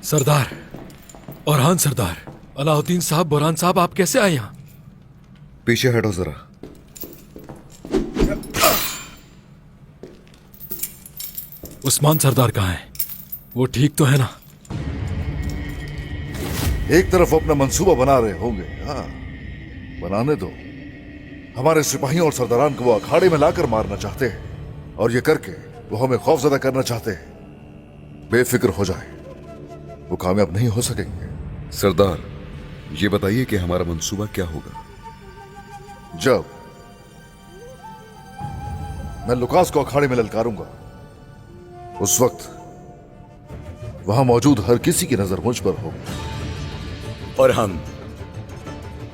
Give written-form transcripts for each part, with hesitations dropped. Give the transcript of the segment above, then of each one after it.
सरदार और हान सरदार, अलाउद्दीन साहब, बुरहान साहब, आप कैसे आए यहाँ? पीछे हटो जरा। उस्मान सरदार कहाँ हैं? वो ठीक तो है ना? एक तरफ अपना मंसूबा बना रहे होंगे। हाँ, बनाने दो। हमारे सिपाहियों और सरदारान को वो अखाड़े में लाकर मारना चाहते हैं, और ये करके वो हमें खौफजदा करना चाहते हैं। बेफिक्र हो जाए, वो कामयाब नहीं हो सकेंगे। सरदार, ये बताइए कि हमारा मंसूबा क्या होगा? जब मैं लुकास को अखाड़े में ललकारूंगा, उस वक्त वहां मौजूद हर किसी की नजर मुझ पर होगी, और हम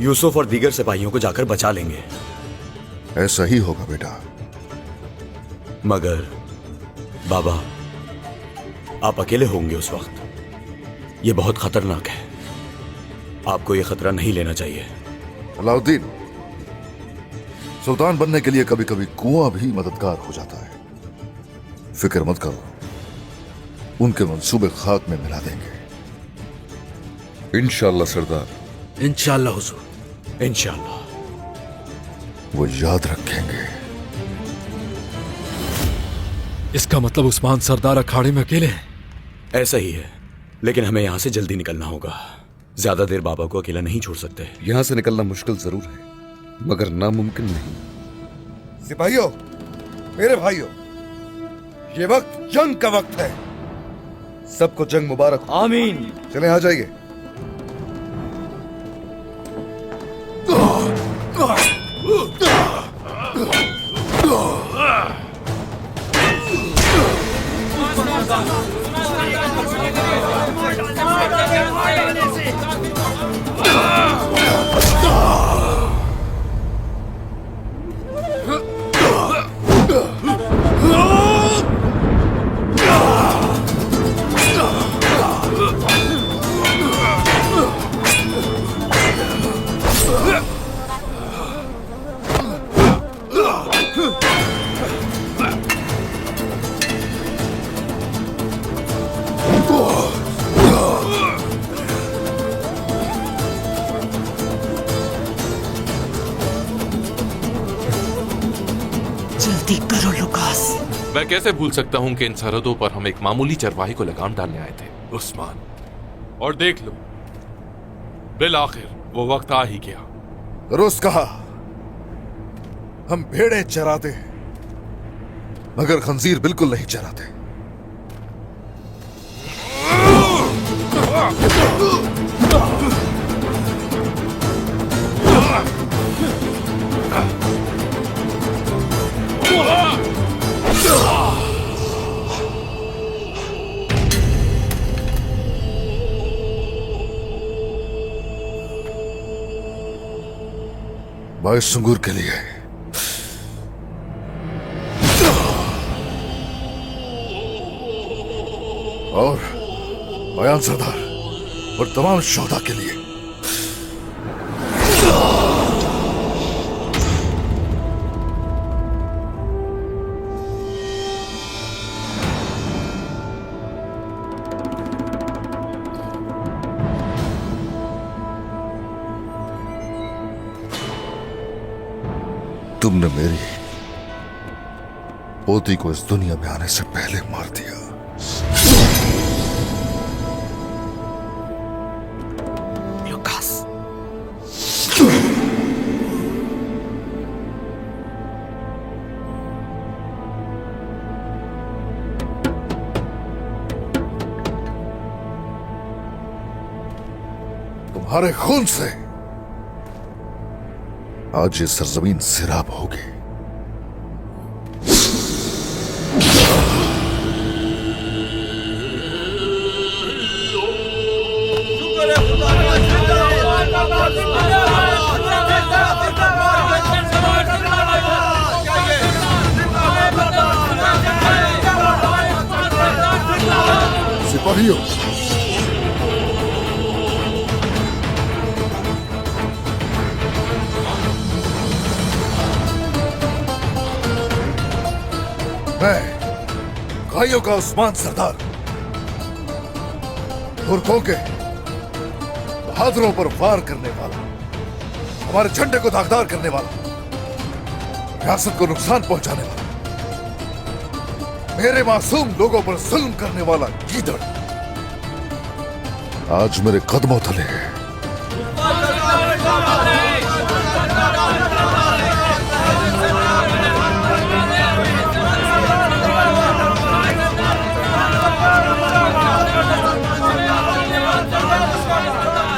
यूसुफ और दीगर सिपाहियों को जाकर बचा लेंगे। ऐसा ही होगा बेटा। मगर बाबा, आप अकेले होंगे उस वक्त। यह बहुत खतरनाक है। आपको यह खतरा नहीं लेना चाहिए। अलाउद्दीन, सुल्तान बनने के लिए कभी कभी कुआं भी मददगार हो जाता है। फिक्र मत करो, उनके मंसूबे खाक में मिला देंगे। इंशाअल्लाह सरदार। इंशाअल्लाह हुजूर। इंशाअल्लाह। वो याद रखेंगे। इसका मतलब उस्मान सरदार अखाड़े में अकेले हैं? ऐसा ही है, लेकिन हमें यहां से जल्दी निकलना होगा। ज्यादा देर बाबा को अकेला नहीं छोड़ सकते। यहां से निकलना मुश्किल जरूर है, मगर नामुमकिन नहीं। सिपाहियों, मेरे भाइयों, ये वक्त जंग का वक्त है। सबको जंग मुबारक। आमीन। चले, आ जाइए। जल्दी करो लुकास। मैं कैसे भूल सकता हूं कि इन सरहदों पर हम एक मामूली चरवाही को लगाम डालने आए थे, उस्मान। और देख लो, बिल आखिर वो वक्त आ ही गया। दुरुस्त कहा। हम भेड़ें चराते हैं, मगर खंजीर बिल्कुल नहीं चराते। बाईस सुंगूर के लिए और बयान सरदार और तमाम शोधा के लिए। तुमने मेरी पोती को इस दुनिया में आने से पहले मार दिया। लुकास, तुम्हारे खून से आज ये सरजमीन सिराब होगी। सिपाहियों, मैं भाइयों का उस्मान सरदार तुर्कों के बहादुरों पर वार करने वाला, हमारे झंडे को दागदार करने वाला, रियासत को नुकसान पहुंचाने वाला, मेरे मासूम लोगों पर जुल्म करने वाला गीदड़ आज मेरे कदमों तले है।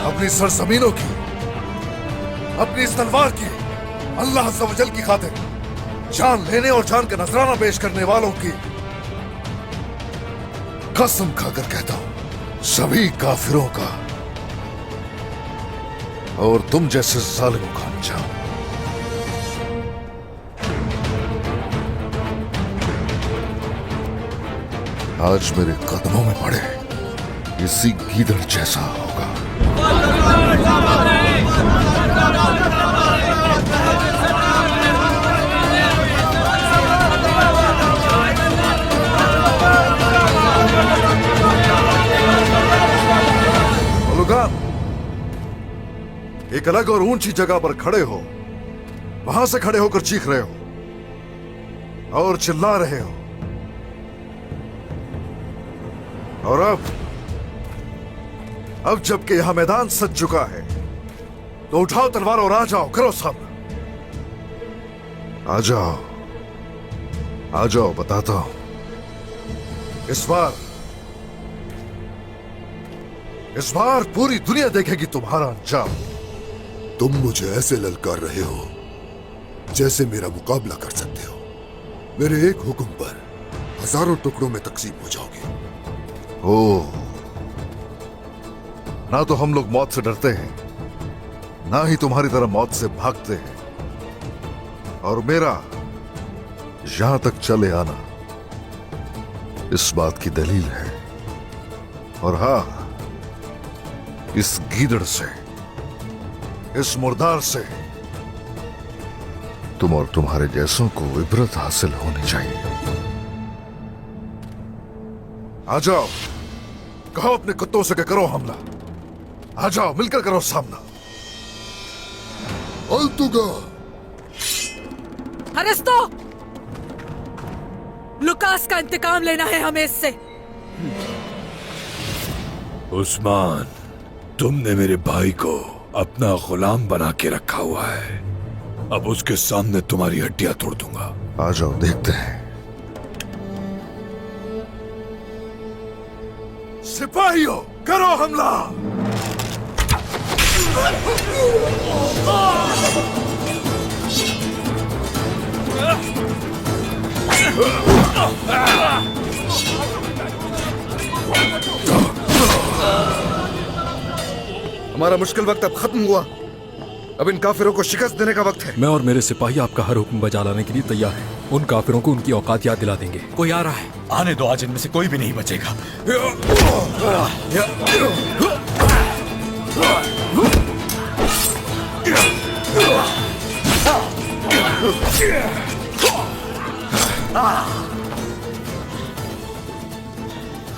अपनी सरजमीनों की, अपनी इस तलवार की, अल्लाह अज़्ज़ व जल की खातिर जान लेने और जान का नजराना पेश करने वालों की कसम खाकर कहता हूं, सभी काफिरों का और तुम जैसे जालिमों का अंजाम। आज मेरे कदमों में पड़े इसी गीदड़ जैसा होगा। बलुगान, एक अलग और ऊंची जगह पर खड़े हो, वहां से खड़े होकर चीख रहे हो और चिल्ला रहे हो, और अब जबकि यहां मैदान सज चुका है तो उठाओ तलवार और आ जाओ, करो सामना। आ जाओ, आ जाओ, बताता हूं। इस बार पूरी दुनिया देखेगी तुम्हारा अंजाम। तुम मुझे ऐसे ललकार रहे हो जैसे मेरा मुकाबला कर सकते हो। मेरे एक हुक्म पर हजारों टुकड़ों में तकसीम हो जाओगे। ओह, ना तो हम लोग मौत से डरते हैं, ना ही तुम्हारी तरह मौत से भागते हैं, और मेरा यहां तक चले आना इस बात की दलील है। और हां, इस गीदड़ से, इस मुर्दार से तुम और तुम्हारे जैसों को इबरत हासिल होनी चाहिए। आ जाओ, कहो अपने कुत्तों से कि करो हमला। आ जाओ, मिलकर करो सामना। अल्तुगा, अरिस्तो, लुकास का इंतकाम लेना है हमें इससे। उस्मान, तुमने मेरे भाई को अपना गुलाम बना के रखा हुआ है, अब उसके सामने तुम्हारी हड्डियां तोड़ दूंगा। आ जाओ, देखते हैं। सिपाहियों, करो हमला। हमारा मुश्किल वक्त अब खत्म हुआ। अब इन काफिरों को शिकस्त देने का वक्त है। मैं और मेरे सिपाही आपका हर हुक्म बजा लाने के लिए तैयार हैं। उन काफिरों को उनकी औकात याद दिला देंगे। कोई आ रहा है, आने दो, आज इनमें से कोई भी नहीं बचेगा।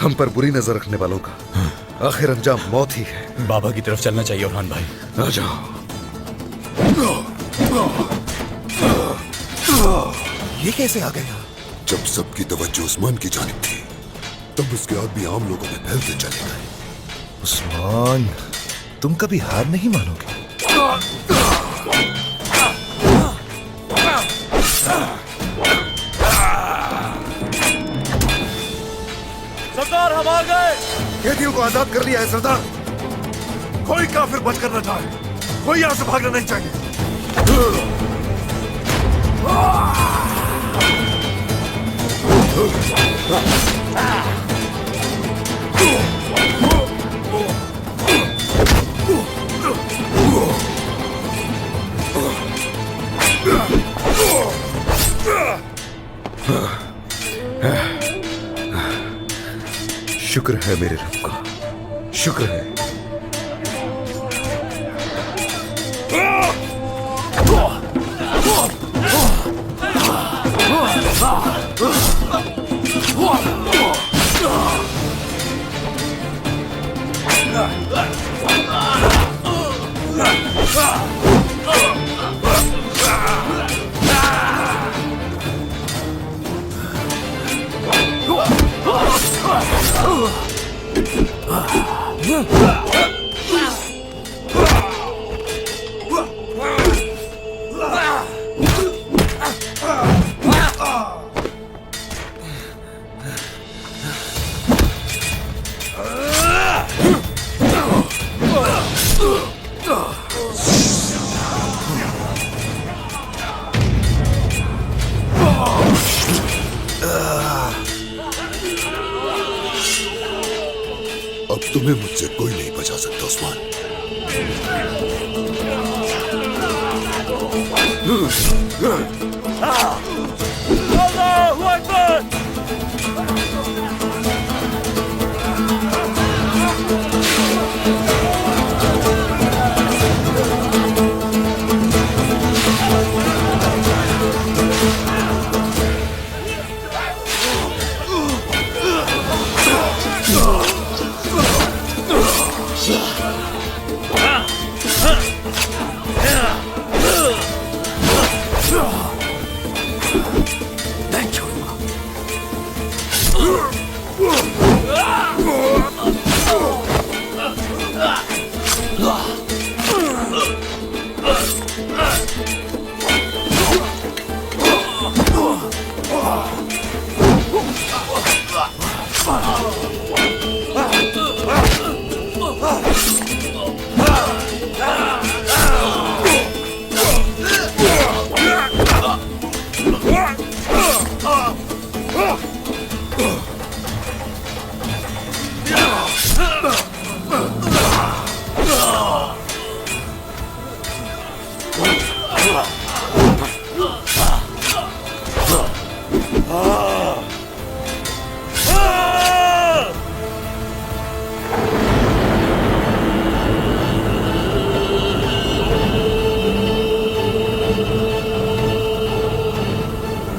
हम पर बुरी नजर रखने वालों का आखिर अंजाम मौत ही है। बाबा की तरफ चलना चाहिए ओरहान भाई। आ जाओ। ये कैसे आ गया? जब सबकी तवज्जो उस्मान की जानिब थी, तब उसके आदमी आम लोगों में फैलते चले गए। उस्मान, तुम कभी हार नहीं मानोगे। सरदार, हम आ गए। कैदियों को आजाद कर लिया है सरदार। कोई काफिर बचकर न जाए, कोई यहां से भागना नहीं चाहिए। शुक्र है मेरे रब का, शुक्र है। अब तुम्हें मुझसे कोई नहीं बचा सकता उस्मान।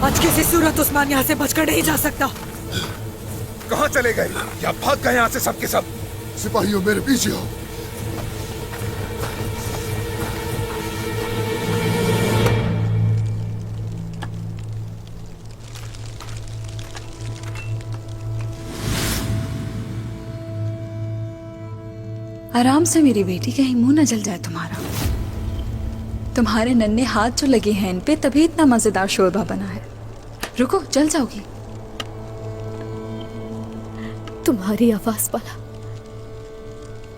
आज किसी सूरत उस्मान यहाँ से बचकर नहीं जा सकता। कहाँ चले गए या भाग गए यहाँ से सब के सब? सिपाहियों मेरे पीछे हो। आराम से मेरी बेटी, कहीं मुंह न जल जाए तुम्हारा। तुम्हारे नन्हे हाथ जो लगे हैं इन पे, तभी इतना मजेदार शोरबा बना है। रुको, जल जाओगी। तुम्हारी आवाज वाला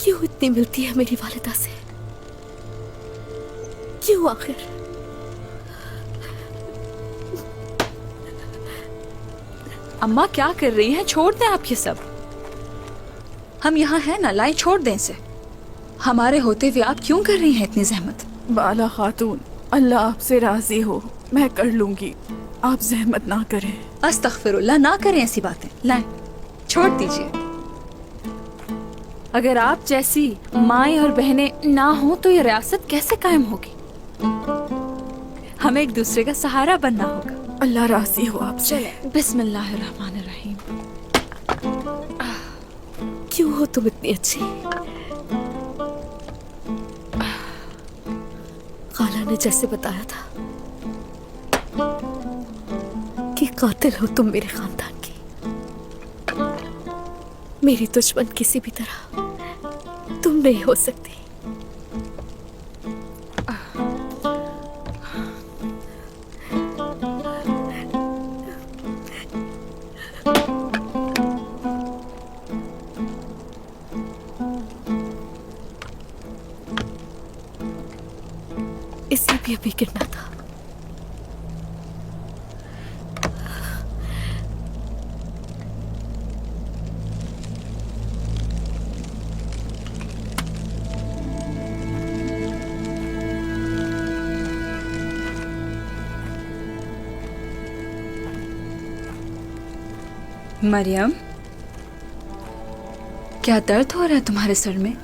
क्यों इतनी मिलती है मेरी वालिदा से? क्यों आखिर? अम्मा क्या कर रही हैं? छोड़ दें आप ये सब। हम यहाँ हैं ना, लाए छोड़ दें इसे। हमारे होते हुए आप क्यों कर रही हैं इतनी जहमत? बाला खातून, अल्लाह आपसे राजी हो, मैं कर लूंगी, आप जहमत ना करें। अस्तगफिरुल्लाह, ना करें ऐसी बातें। लाएं, छोड़ दीजिए। अगर आप जैसी माएं और बहनें ना हो तो ये रियासत कैसे कायम होगी? हमें एक दूसरे का सहारा बनना होगा। अल्लाह राजी हो आपसे। चले, बिस्मिल्लाहिर्रहमानिर्रहीम। क्यों हो तुम इतनी अच्छी? खाला ने जैसे बताया था कि कातिल हो तुम मेरे खानदान की। मेरी दुश्मन किसी भी तरह तुम नहीं हो सकती। इसे भी अभी गिरना था। मरियम, क्या दर्द हो रहा है तुम्हारे सर में?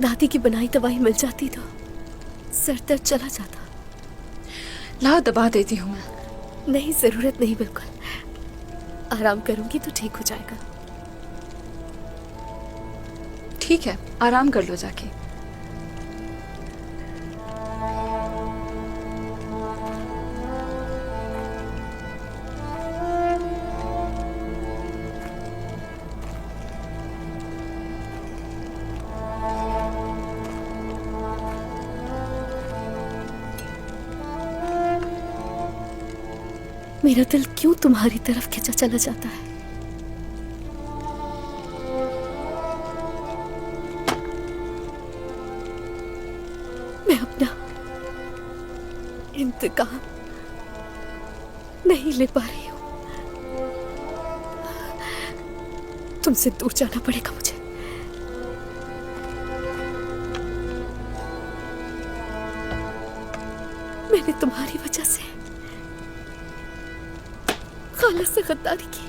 दादी की बनाई दवाई मिल जाती तो सर दर्द चला जाता। लाओ, दबा देती हूँ मैं। नहीं, जरूरत नहीं, बिल्कुल आराम करूंगी तो ठीक हो जाएगा। ठीक है, आराम कर लो जाके। मेरा दिल क्यों तुम्हारी तरफ खिंचा चला जाता है। मैं अपना इंतकाम नहीं ले पा रही हूं। तुमसे दूर जाना पड़ेगा मुझे। मैंने तुम्हारी वजह से खाला से गद्दारी की।